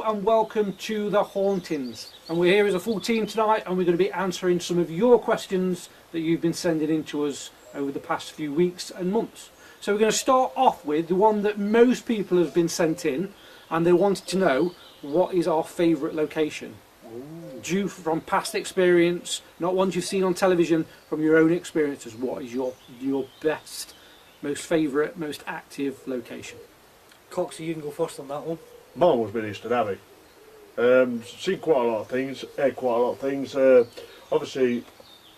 and welcome to the Hauntings. And we're here as a full team tonight, and we're going to be answering some of your questions that you've been sending in to us over the past few weeks and months. So we're going to start off with the one that most people have been sent in, and they wanted to know, what is our favourite location? Due from past experience, not ones you've seen on television, from your own experiences. What is your best, most favourite, most active location? Coxie, you can go first on that one. Mine was Easton Abbey. Seen quite a lot of things, heard quite a lot of things. Obviously,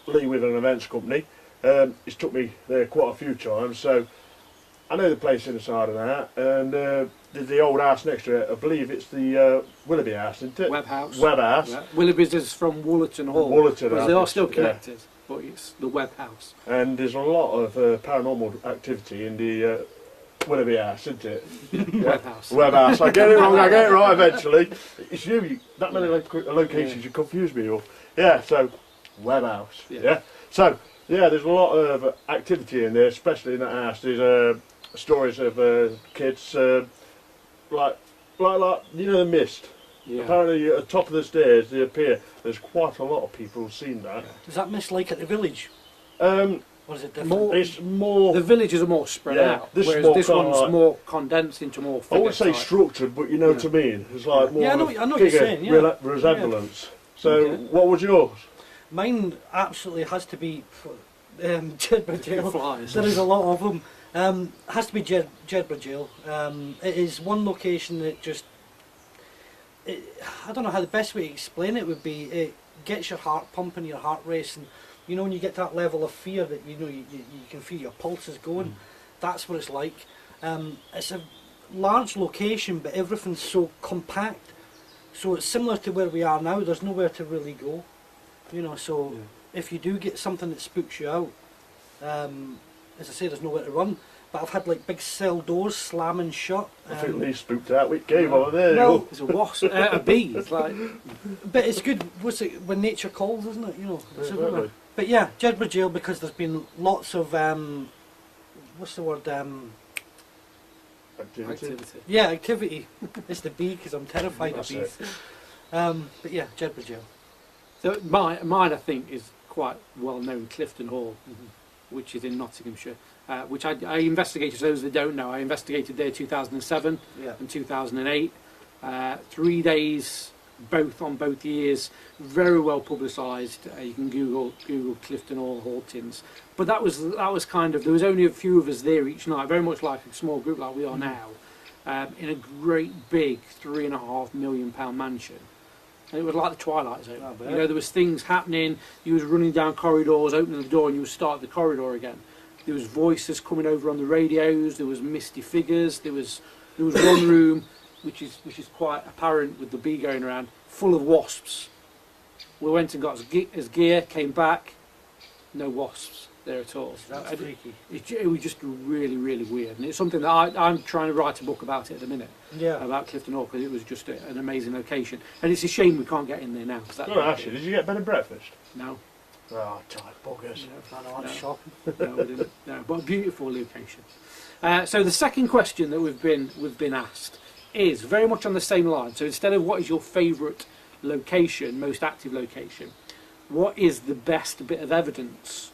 Lee with an events company. It's took me there quite a few times, so I know the place inside and out. And the old house next to it, I believe it's the Willoughby House, isn't it? Webb House. Webb House. Yeah. Willoughby's is from Wollerton Hall. Wollerton, because they are still connected, but it's the Webb House. And there's a lot of paranormal activity in the Willoughby House, isn't it? Webb House. Webb House. I get it wrong, I get it right eventually. It's you, that many locations, you confuse me all. Yeah, so Webb House. Yeah. So, yeah, there's a lot of activity in there, especially in that house. There's stories of kids, like you know, the mist. Yeah. Apparently at the top of the stairs they appear. There's quite a lot of people who've seen that. Is that mist like at the village? Or is it different? It's more. The villages are more spread out, whereas this one's more condensed into more. I would say structured, but you know what I mean. It's like more. Yeah, I know what you're saying. Yeah. Resemblance. So, what was yours? Mine absolutely has to be Jedburgh Jail. Flies. There is a lot of them. Has to be Jedburgh Jail. It is one location that just. I don't know how the best way to explain it would be. It gets your heart pumping, your heart racing. You know, when you get to that level of fear that you can feel your pulses going. That's what it's like. It's a large location, but everything's so compact. So it's similar to where we are now. There's nowhere to really go. You know, so if you do get something that spooks you out, as I say, there's nowhere to run. But I've had like big cell doors slamming shut. I think they spooked out with game over there. Well, it's a wasp, a bee. It's like, but it's good. What's it when nature calls, isn't it? You know. Exactly. But yeah, Jedburgh Jail, because there's been lots of what's the word? Activity. Yeah, activity. It's the bee because I'm terrified of bees. But yeah, Jedburgh Jail. So mine I think is quite well known, Clifton Hall, which is in Nottinghamshire. Which I investigated, for those that don't know, I investigated there 2007 and 2008. 3 days, on both years, very well publicised. You can Google Clifton Hall Hauntings. But that was kind of, there was only a few of us there each night, very much like a small group like we are now, in a great big £3.5 million mansion. And it was like the Twilight Zone. You know, there was things happening. You was running down corridors, opening the door, and you would start the corridor again. There was voices coming over on the radios. There was misty figures. There was one room, which is quite apparent with the bee going around, full of wasps. We went and got his gear, came back, no wasps there at all. That's freaky. It was just really, really weird, and it's something that I'm trying to write a book about it at the minute. Yeah. About Clifton Hall, because it was just an amazing location, and it's a shame we can't get in there now. Actually, did you get bed and breakfast? No. Oh, tight buggers. No, we didn't. No, but a beautiful location. So the second question that we've been asked is very much on the same line. So instead of what is your favourite location, most active location, what is the best bit of evidence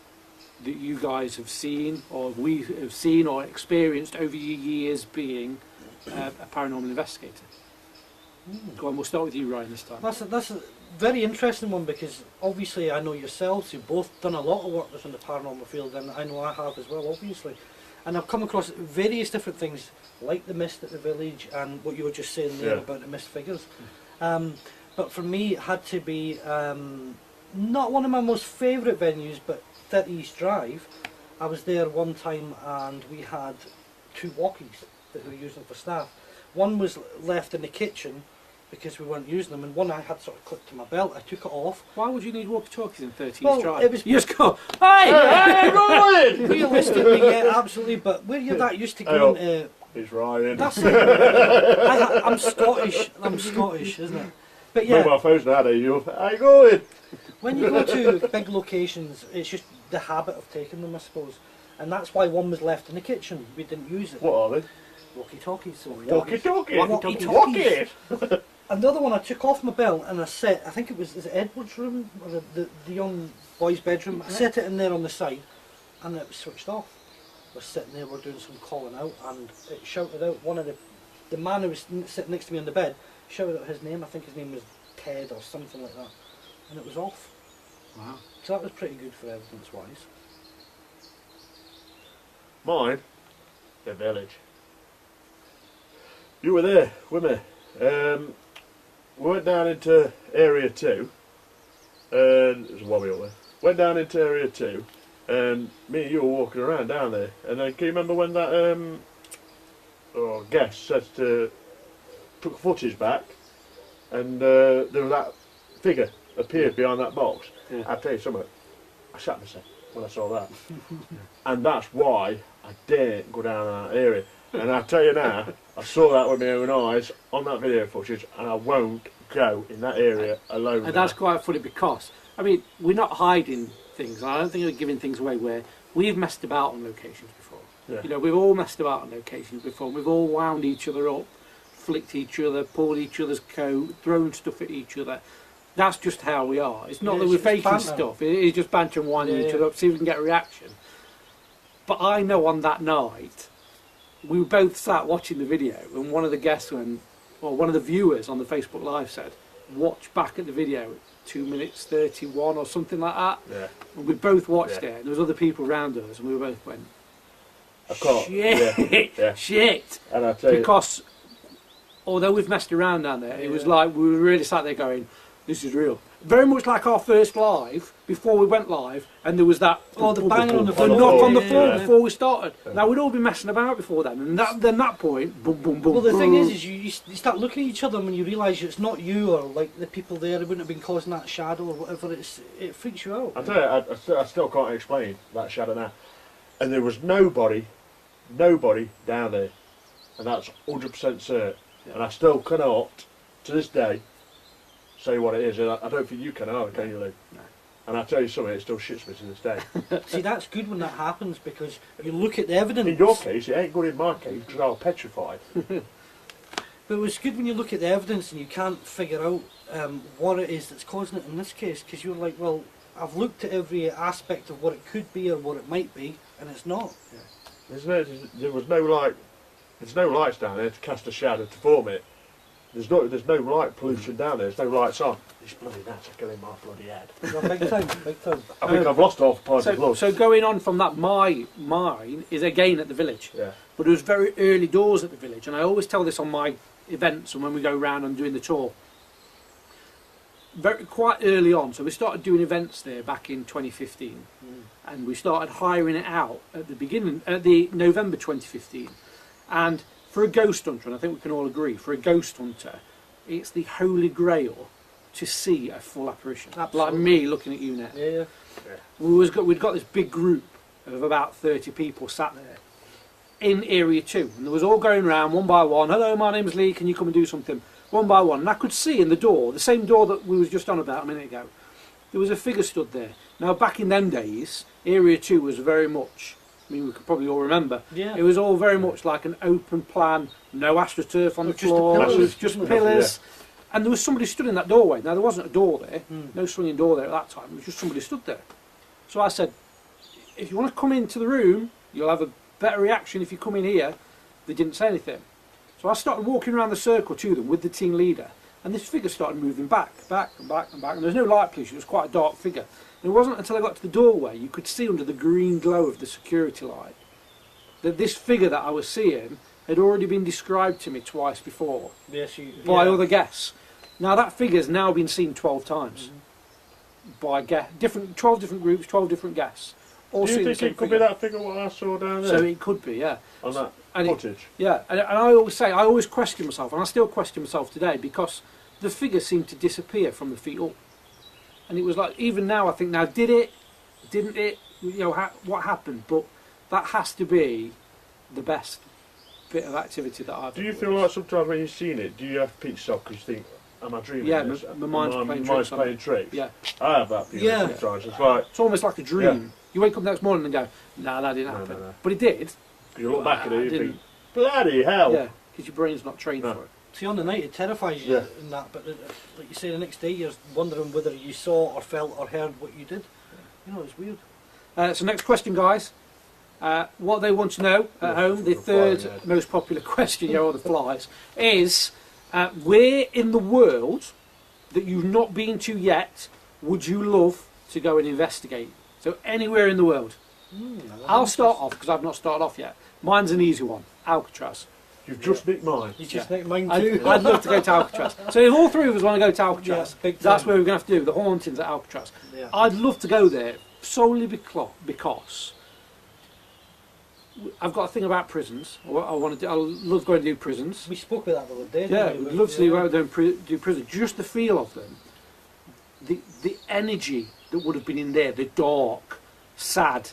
that you guys have seen, or we have seen or experienced over your years being a paranormal investigator? Go on, we'll start with you, Ryan, this time. That's a very interesting one, because obviously I know yourselves, you've both done a lot of work within the paranormal field, and I know I have as well, obviously. And I've come across various different things, like the mist at the village and what you were just saying there about the mist figures. But for me, it had to be not one of my most favourite venues, but 30 East Drive. I was there one time and we had 2 walkies that we were using for staff. One was left in the kitchen because we weren't using them, and one I had sort of clipped to my belt. I took it off. Why would you need walkie-talkies in 30 Well, East Drive? it was- You just go, hey, go in! Realistically, yeah, absolutely, but where you're that used to going to... It's Ryan. That's it. I'm Scottish, isn't it? But yeah, Mobile phones nowadays, how you going? when you go to big locations, it's just the habit of taking them, I suppose. And that's why one was left in the kitchen. We didn't use it. What are they? Walkie-talkies. Walkie-talkie. Walkie-talkies. And the other one, I took off my belt and I set, I think it was, is it Edward's room, or the young boy's bedroom? I set it in there on the side and it was switched off. I was sitting there, we're doing some calling out, and it shouted out, one of the man who was sitting next to me on the bed, shouted out his name. I think his name was Ted or something like that. And it was off. Wow. So that was pretty good for evidence-wise. Mine, the village. You were there, weren't we? We went down into Area 2, and it was a wobby up there. Went down into Area 2, and me and you were walking around down there. And then, can you remember when that guest said to took footage back, and there was that figure appeared behind that box? Yeah. I'll tell you something, I shat myself when I saw that. And that's why I daren't go down that area. And I tell you now, I saw that with my own eyes on that video footage, and I won't go in that area alone. And that's quite funny because, I mean, we're not hiding things. I don't think we're giving things away where we've messed about on locations before. Yeah. You know, we've all messed about on locations before. We've all wound each other up, flicked each other, pulled each other's coat, thrown stuff at each other. That's just how we are. It's not that we're faking banter. stuff. It is just banter and winding each other up, see if we can get a reaction. But I know on that night, we were both sat watching the video, and one of the guests went, or one of the viewers on the Facebook Live said, watch back at the video at 2 minutes 31 or something like that. Yeah. And we both watched it, and there was other people around us, and we both went, shit, Yeah. shit. And I tell you, Because although we've messed around down there, it was like we were really sat there going, this is real. Very much like our first live, before we went live, and there was that the bang on the the floor. knock on the floor Yeah. before we started. Now we'd all been messing about before then, and then that point, boom, boom, boom. Well, the thing boom. is you start looking at each other, and when you realise it's not you or like the people there who wouldn't have been causing that shadow or whatever, it freaks you out. I tell you, I still can't explain that shadow now. And there was nobody down there, and that's 100% certain. Yeah. And I still cannot, to this day, say what it is. And I don't think you can either, can you, Lou? No. And I tell you something, it still shits me to this day. See, that's good when that happens, because you look at the evidence. In your case, it ain't good in my case because I was petrified. But it was good when you look at the evidence and you can't figure out what it is that's causing it in this case, because you're like, well, I've looked at every aspect of what it could be or what it might be, and it's not. There was no light. There's no lights down there to cast a shadow to form it. There's no light pollution down there. There's no lights on. This bloody gnats are killing my bloody head. Well, big time, big time. I think I've lost half a pint of blood. So going on from that, mine is again at the village. Yeah. But it was very early doors at the village, and I always tell this on my events and when we go round and doing the tour. Quite early on, so we started doing events there back in 2015, and we started hiring it out at the November 2015, and for a ghost hunter, and I think we can all agree, for a ghost hunter, it's the holy grail to see a full apparition. Absolutely. Like me looking at you now. Yeah. We'd got this big group of about 30 people sat there in Area 2, and they was all going around one by one. Hello, my name's Lee, can you come and do something? One by one, and I could see in the door, the same door that we was just on about a minute ago, there was a figure stood there. Now back in them days, Area 2 was very much, I mean we could probably all remember, Yeah. it was all very much like an open plan, no astroturf on the Just the floor, it pillars, was just wasn't it? pillars, and there was somebody stood in that doorway. Now there wasn't a door there, no swinging door there at that time, it was just somebody stood there. So I said, if you want to come into the room, you'll have a better reaction if you come in here. They didn't say anything. So I started walking around the circle to them with the team leader, and this figure started moving back, and back, and back, and there was no light pollution, it was quite a dark figure. And it wasn't until I got to the doorway you could see under the green glow of the security light that this figure that I was seeing had already been described to me twice before Yes, by other guests. Now that figure's now been seen 12 times by 12 different groups, 12 different guests. All Do you seeing the think same it could figure. be that figure what I saw down there? So it could be, yeah. On that And footage? Yeah, and I always say, I always question myself, and I still question myself today, because the figure seemed to disappear from the feet up. And it was like, even now I think, now did it, didn't it, you know, what happened? But that has to be the best bit of activity that I've Do you ever feel like sometimes when you've seen it, do you have to pinch yourself because you think, am I dreaming Yeah, this? my mind's playing tricks on me. tricks. Yeah. I have that feeling Yeah. sometimes. It's like, It's almost like a dream. You wake up the next morning and go, nah, that didn't No, happen. no. But it did. you look back at it and you didn't. think, bloody hell. Yeah, because your brain's not trained No. for it. See, on the night it terrifies you in that, but like you say, the next day you're wondering whether you saw or felt or heard what you did. You know, it's weird. So next question, guys. What they want to know at home, the third most popular question here on the flies, is where in the world that you've not been to yet would you love to go and investigate? So anywhere in the world. I'll start off because I've not started off yet. Mine's an easy one, Alcatraz. You've just nicked mine. You just nicked mine too. I'd love to go to Alcatraz. So if all three of us want to go to Alcatraz, that's where we're going to have to do the hauntings at Alcatraz. Yeah. I'd love to go there solely because I've got a thing about prisons. I want to do. I love going to do prisons. We spoke about that the other day. Yeah, we'd love to do prisons. Just the feel of them, the energy that would have been in there, the dark, sad,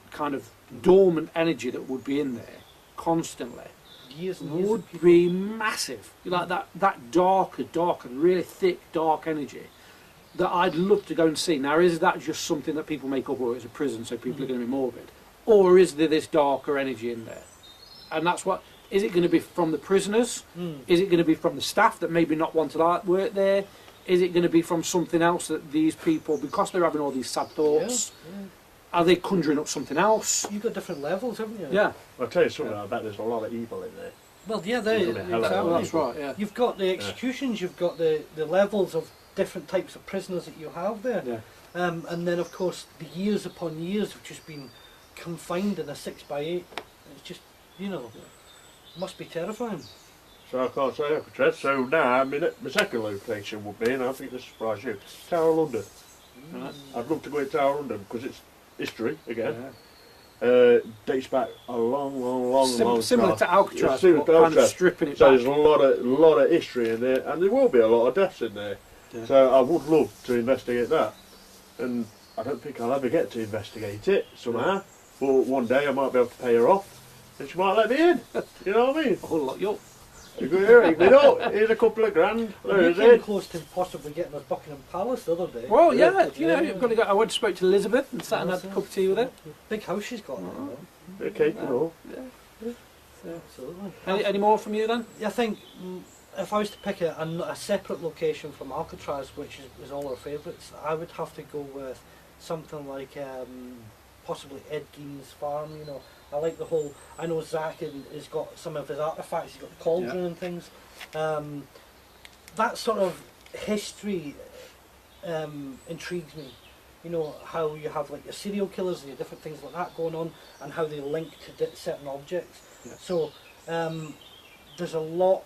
kind of dormant energy that would be in there constantly. Years and years Would be massive. Like that darker, really thick, dark energy that I'd love to go and see. Now, is that just something that people make up, or it's a prison, so people are going to be morbid? Or is there this darker energy in there? And that's what... Is it going to be from the prisoners? Is it going to be from the staff that maybe not want to work there? Is it going to be from something else that these people, because they're having all these sad thoughts, are they conjuring up something else? You've got different levels, haven't you? Yeah. I'll tell you something, I bet there's a lot of evil in there. Well, yeah, That's right, yeah. You've got the executions, you've got the levels of different types of prisoners that you have there. Yeah. And then, of course, the years upon years of just being confined in a 6x8. It's just, you know, must be terrifying. So I can't say Alcatraz. So now, my second location would be, and I think this will surprise you, Tower of London. Right. I'd love to go to Tower of London because it's history again. Yeah. Dates back a long Similar time. to Alcatraz, Similar but to kind of Alcatraz. stripping it So back. there's a lot of history in there, and there will be a lot of deaths in there. Yeah. So I would love to investigate that, and I don't think I'll ever get to investigate it somehow. But one day I might be able to pay her off, and she might let me in. You know what I mean? I'll lock you up. You go here, you go, oh, here's a couple of grand. Well, There you is came it. close to possibly getting us Buckingham Palace the other day. Well, yeah, you know, you've got to go. I went and spoke to Elizabeth and sat and had a cup of tea with her. Big house she's got. A cake and all. Absolutely. Any more from you then? I think if I was to pick a separate location from Alcatraz, which is all our favourites, I would have to go with something like possibly Ed Gein's farm. You know, I like the whole. I know Zach has got some of his artefacts. He's got the cauldron and things. That sort of history intrigues me. You know, how you have like your serial killers and your different things like that going on, and how they link to certain objects. Yeah. So there's a lot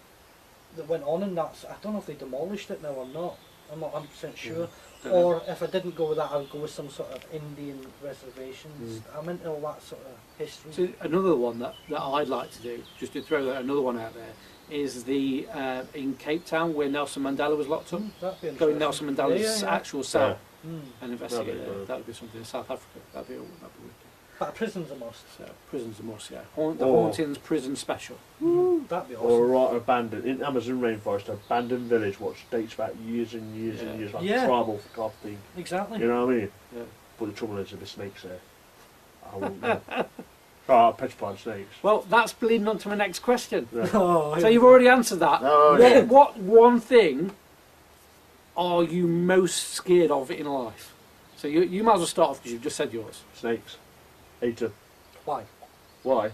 that went on in that. I don't know if they demolished it now or not. I'm not 100% sure. Or if I didn't go with that, I would go with some sort of Indian reservations. I'm into all that sort of history. So another one that I'd like to do, just to throw another one out there, is the in Cape Town where Nelson Mandela was locked up. That'd be Go in interesting. Nelson Mandela's actual cell and investigate That'd be there. good. That would be something in South Africa. That'd be wicked. But a prison's a must. So prisons a must, yeah. The Or- Hauntings prison special. That'd be Or awesome. right abandoned in Amazon rainforest, abandoned village, which dates back years and years and years, like Yeah. tribal type of thing. Exactly. You know what I mean? Yeah. But the trouble is, there's snakes there. I wouldn't know. Oh, petrified snakes. Well, that's bleeding on to my next question. Yeah. Oh, So you've already answered that. Oh, yeah. What one thing are you most scared of in life? So you might as well start off because you've just said yours. Snakes. Hate them. why? Why?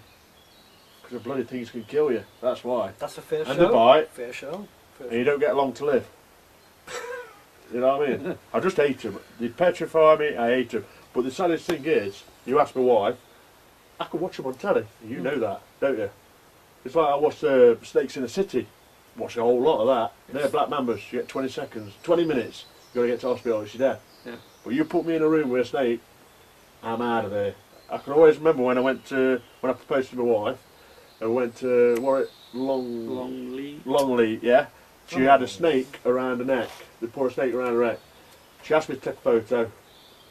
Because the bloody things can kill you. That's why. That's a fair And show. they bite, Fair show. Fair and you don't get long to live. You know what I mean? I just hate them. They petrify me, I hate them. But the saddest thing is, you ask my wife, I can watch them on telly. You know that, don't you? It's like I watch Snakes in the City. Watch a whole lot of that. They're black mambas. You get 20 seconds, 20 minutes. You got to get to hospital. You're dead. Yeah. But you put me in a room with a snake, I'm out of there. I can always remember when I proposed to my wife. I went to Warwick Longleat, yeah. She had a snake around her neck. They put a snake around her neck. She asked me to take a photo.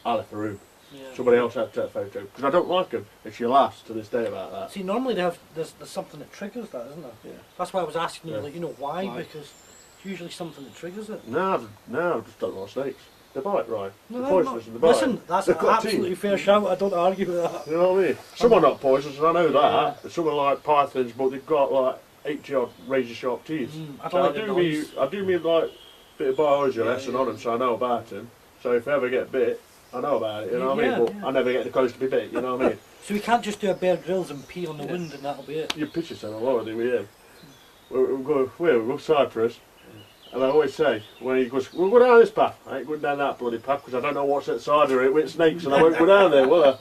I left the room. Yeah. Somebody else had to take a photo because I don't like them, and she laughs to this day about that. See, normally there's something that triggers that, isn't there? Yeah. That's why I was asking you, Yeah. like, you know, why? Why? Because it's usually something that triggers it. No, I just don't like snakes. They bite, right? No, They're they're poisonous not. and they bite. Listen, that's They've an got teeth. absolutely fair shout. I don't argue with that. You know what I mean? Some are not poisonous, and I know that. Some are like pythons, but they've got like 80 odd razor sharp teeth. I So don't like the noise. I do me like bit of biology Yeah, lesson yeah. on them, so I know about them. So if I ever get bit, I know about it. You know what I Yeah, mean? But yeah. I never get close to be bit. You know what I mean? So we can't just do a Bear Grylls and pee on the wind and that'll be it. You pitch yourself a lot of it with him. We'll go Cyprus. And I always say, when he goes, we'll go down this path. I ain't going down that bloody path because I don't know what's at the side of it with snakes and I won't go down there, will I?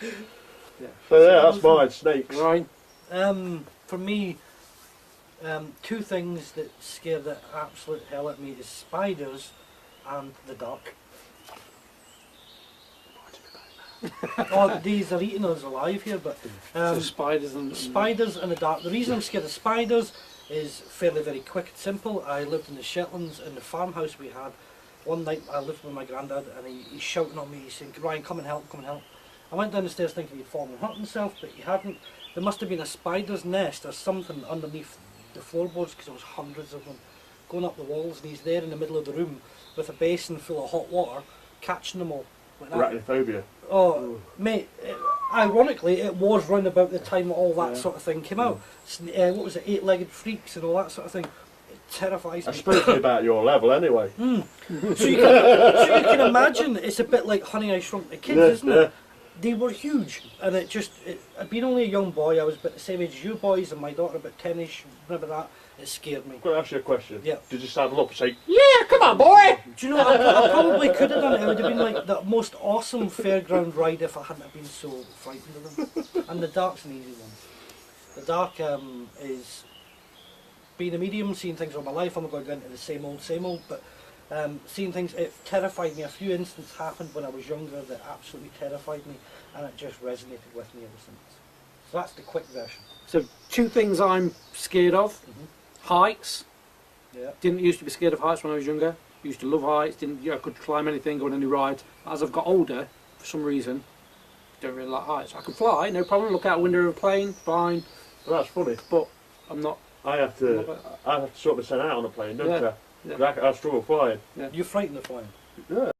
Yeah. So yeah, that's mine, snakes. Right. For me, two things that scare the absolute hell out of me is spiders and the dark. Oh, these are eating us alive here, but So spiders and spiders and the dark. The reason I'm scared of spiders is fairly very quick and simple. I lived in the Shetlands in the farmhouse we had. One night I lived with my granddad and he's shouting on me, he's saying, Ryan, come and help, come and help. I went down the stairs thinking he'd fallen and hurt himself, but he hadn't. There must have been a spider's nest or something underneath the floorboards because there was hundreds of them going up the walls, and he's there in the middle of the room with a basin full of hot water, catching them all. Like that. Arachnophobia. Oh, mate, ironically, it was round about the time all that sort of thing came out. What was it, eight-legged freaks and all that sort of thing. It terrifies I me. suppose it's about your level anyway. So you can imagine, it's a bit like Honey, I Shrunk the Kids, isn't it? They were huge, and I'd been only a young boy, I was about the same age as you boys, and my daughter about 10ish, remember that? It scared me. I'm going to ask you a question. Yeah. Did you saddle up and say, yeah, come on, boy? Do you know, I probably could have done it. It would have been like the most awesome fairground ride if I hadn't have been so frightened of them. And the dark's an easy one. The dark is being a medium, seeing things all my life. I'm not going to go into the same old, but seeing things, it terrified me. A few incidents happened when I was younger that absolutely terrified me, and it just resonated with me ever since. So that's the quick version. So two things I'm scared of. Heights. Yeah. Didn't used to be scared of heights when I was younger. Used to love heights. I could climb anything, go on any rides. As I've got older, for some reason, don't really like heights. I can fly, no problem. Look out a window of a plane, fine. Well, that's funny. But I'm not. I have to sort myself out on a plane, don't Yeah. I? 'Cause I struggle flying. You're frightened of flying. Yeah.